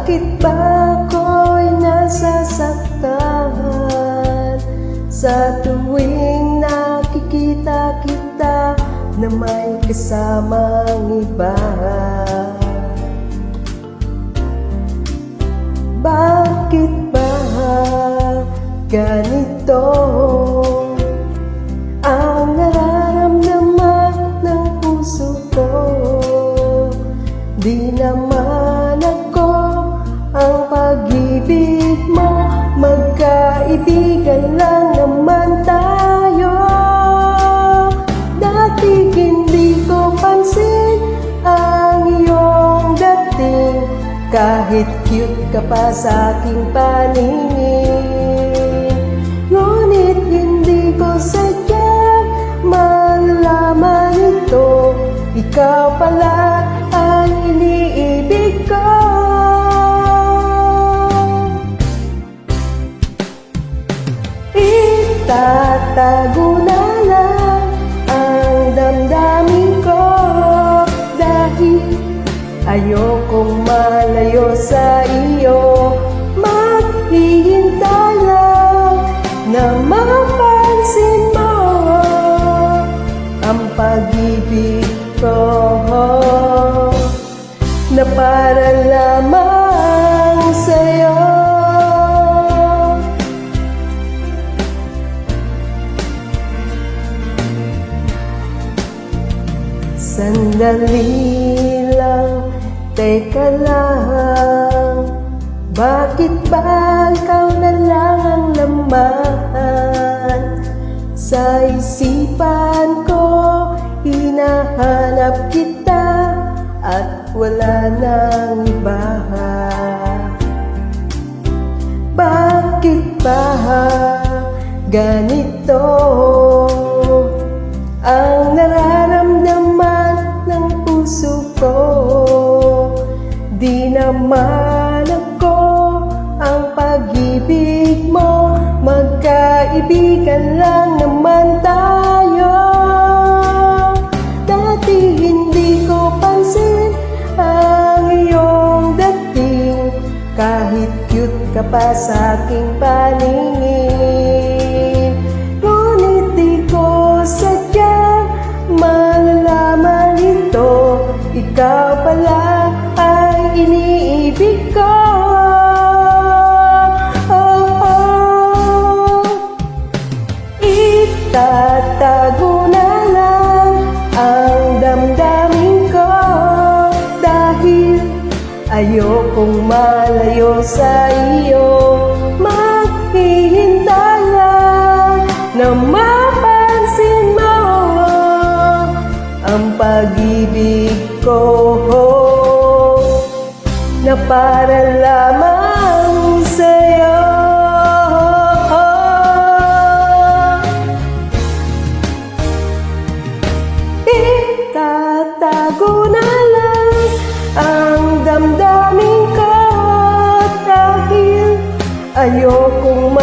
Bakit ba ako'y nasasaktan sa tuwing nakikita kita na may kasamang iba? Bakit ba ganito ang nararamdaman ng puso ko? Di naman ako ang pag-ibig mo, magkaibigan lang naman tayo. Dati hindi ko pansin ang iyong dating, kahit cute ka pa sa aking paningin. Ngunit hindi ko sadyang malalaman ito, ikaw pala ang iniibig ko. Itatago na lang ang damdamin ko, dahil ayokong malayo sa iyo. Maghihintay lang na mapansin mo ang pag-ibig ko, na para lamang sa'yo. Sandali lang, teka lang, bakit ba ikaw na lang ang laman sa isipan ko? Hinahanap kita at wala nang iba. Bakit ba ganito ang nararamdaman ng puso ko? Di naman ako ang pag-ibig mo, magkaibigan lang naman tayo. Dati hindi ko pansin ang iyong dating, kahit cute ka pa sa aking paningin. Ngunit di ko sadyang malalaman ito, ikaw pala ang iniibig ko. Itatago na lang ang damdamin ko, dahil ayokong malayo sa iyo. Maghihintay lang na mapansin mo ang pag-ibig ko, na para lamang sa'yo. Itatago na lang ang damdamin ko, dahil ayokong